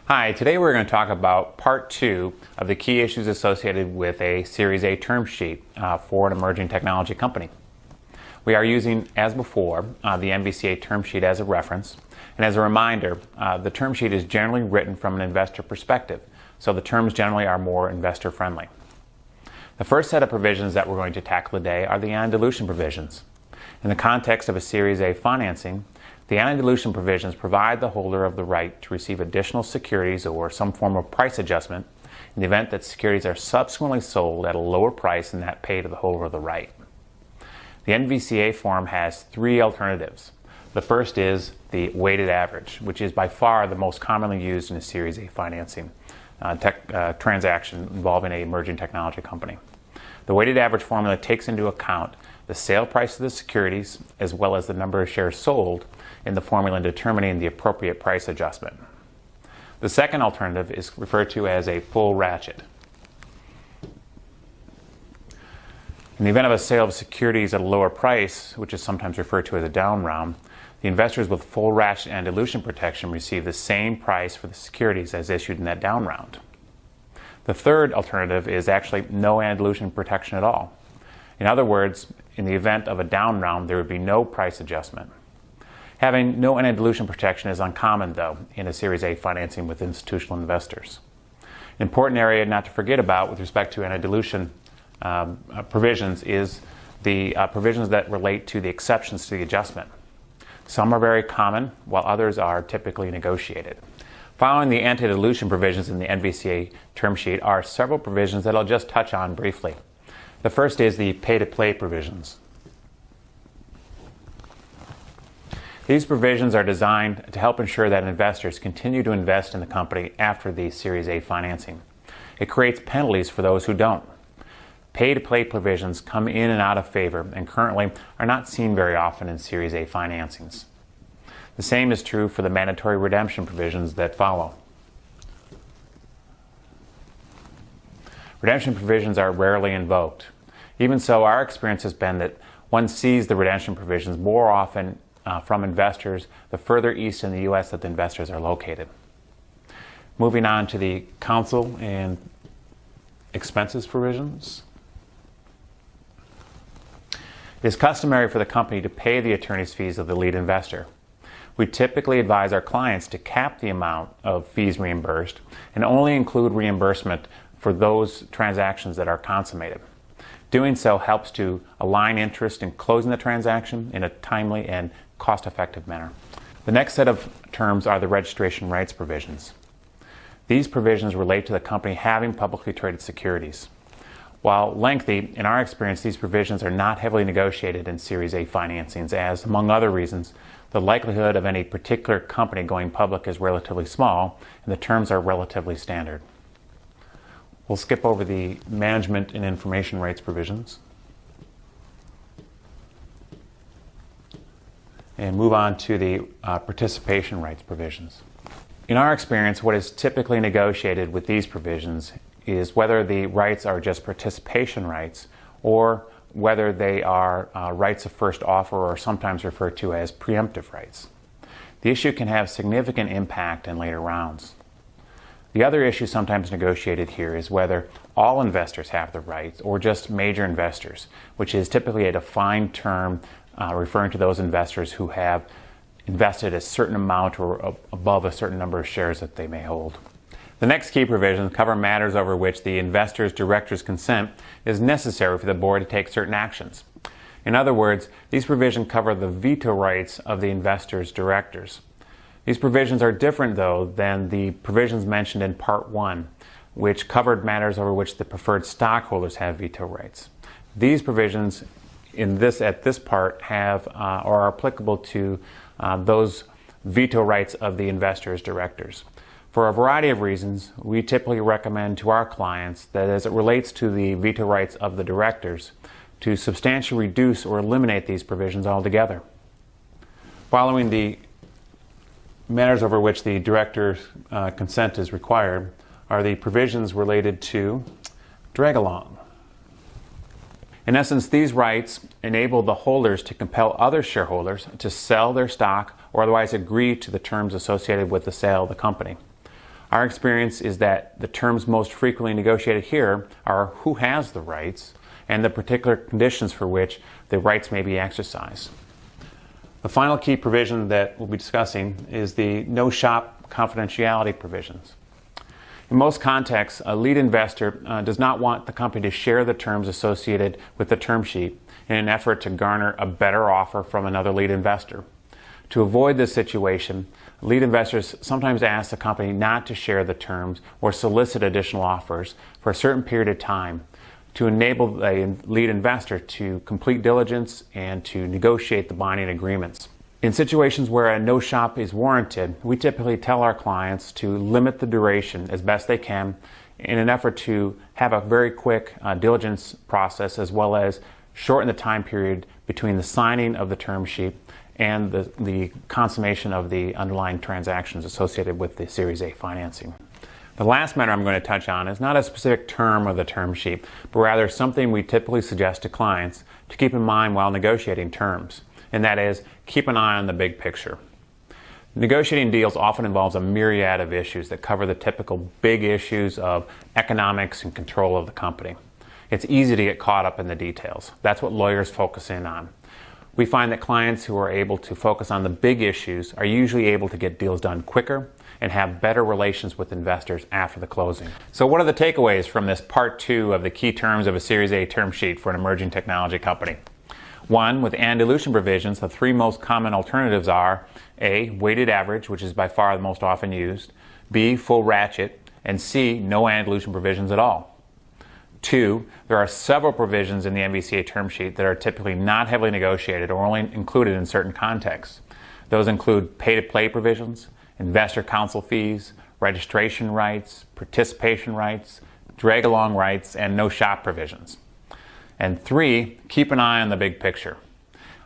Hi, today we're going to talk about part 2 of the key issues associated with a Series A term sheet for an emerging technology company. We are using, as before, the NVCA term sheet as a reference. And as a reminder, the term sheet is generally written from an investor perspective, so the terms generally are more investor friendly. The first set of provisions that we're going to tackle today are the anti-dilution provisions. In the context of a Series A financing, the anti-dilution provisions provide the holder of the right to receive additional securities or some form of price adjustment in the event that securities are subsequently sold at a lower price than that paid to the holder of the right. The NVCA form has 3 alternatives. The first is the weighted average, which is by far the most commonly used in a Series A financing transaction involving an emerging technology company. The weighted average formula takes into account the sale price of the securities as well as the number of shares sold in the formula in determining the appropriate price adjustment. The second alternative is referred to as a full ratchet. In the event of a sale of securities at a lower price, which is sometimes referred to as a down round, the investors with full ratchet and dilution protection receive the same price for the securities as issued in that down round. The third alternative is actually no anti-dilution protection at all. In other words, in the event of a down round, there would be no price adjustment. Having no anti-dilution protection is uncommon, though, in a Series A financing with institutional investors. An important area not to forget about with respect to anti-dilution provisions is the provisions that relate to the exceptions to the adjustment. Some are very common, while others are typically negotiated. Following the anti-dilution provisions in the NVCA term sheet are several provisions that I'll just touch on briefly. The first is the pay-to-play provisions. These provisions are designed to help ensure that investors continue to invest in the company after the Series A financing. It creates penalties for those who don't. Pay-to-play provisions come in and out of favor and currently are not seen very often in Series A financings. The same is true for the mandatory redemption provisions that follow. Redemption provisions are rarely invoked. Even so, our experience has been that one sees the redemption provisions more often from investors the further east in the U.S. that the investors are located. Moving on to the counsel and expenses provisions. It is customary for the company to pay the attorney's fees of the lead investor. We typically advise our clients to cap the amount of fees reimbursed and only include reimbursement for those transactions that are consummated. Doing so helps to align interest in closing the transaction in a timely and cost-effective manner. The next set of terms are the registration rights provisions. These provisions relate to the company having publicly traded securities. While lengthy, in our experience, these provisions are not heavily negotiated in Series A financings as, among other reasons, the likelihood of any particular company going public is relatively small and the terms are relatively standard. We'll skip over the management and information rights provisions and move on to the participation rights provisions. In our experience, what is typically negotiated with these provisions is whether the rights are just participation rights or whether they are rights of first offer or sometimes referred to as preemptive rights. The issue can have significant impact in later rounds. The other issue sometimes negotiated here is whether all investors have the rights or just major investors, which is typically a defined term referring to those investors who have invested a certain amount or above a certain number of shares that they may hold. The next key provisions cover matters over which the investor's director's consent is necessary for the board to take certain actions. In other words, these provisions cover the veto rights of the investor's directors. These provisions are different, though, than the provisions mentioned in Part 1, which covered matters over which the preferred stockholders have veto rights. These provisions at this part have or are applicable to those veto rights of the investor's directors. For a variety of reasons, we typically recommend to our clients that as it relates to the veto rights of the directors, to substantially reduce or eliminate these provisions altogether. Following the matters over which the director's consent is required are the provisions related to drag-along. In essence, these rights enable the holders to compel other shareholders to sell their stock or otherwise agree to the terms associated with the sale of the company. Our experience is that the terms most frequently negotiated here are who has the rights and the particular conditions for which the rights may be exercised. The final key provision that we'll be discussing is the no-shop confidentiality provisions. In most contexts, a lead investor does not want the company to share the terms associated with the term sheet in an effort to garner a better offer from another lead investor. To avoid this situation, lead investors sometimes ask the company not to share the terms or solicit additional offers for a certain period of time to enable a lead investor to complete diligence and to negotiate the binding agreements. In situations where a no-shop is warranted, we typically tell our clients to limit the duration as best they can in an effort to have a very quick diligence process, as well as shorten the time period between the signing of the term sheet and the consummation of the underlying transactions associated with the Series A financing. The last matter I'm going to touch on is not a specific term of the term sheet, but rather something we typically suggest to clients to keep in mind while negotiating terms, and that is, keep an eye on the big picture. Negotiating deals often involves a myriad of issues that cover the typical big issues of economics and control of the company. It's easy to get caught up in the details. That's what lawyers focus in on. We find that clients who are able to focus on the big issues are usually able to get deals done quicker and have better relations with investors after the closing. So what are the takeaways from this part 2 of the key terms of a Series A term sheet for an emerging technology company? 1, with anti-dilution provisions, the 3 most common alternatives are A, weighted average, which is by far the most often used, B, full ratchet, and C, no anti-dilution provisions at all. 2, there are several provisions in the NVCA term sheet that are typically not heavily negotiated or only included in certain contexts. Those include pay-to-play provisions, investor counsel fees, registration rights, participation rights, drag-along rights, and no-shop provisions. And 3, keep an eye on the big picture.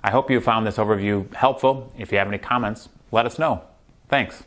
I hope you found this overview helpful. If you have any comments, let us know. Thanks.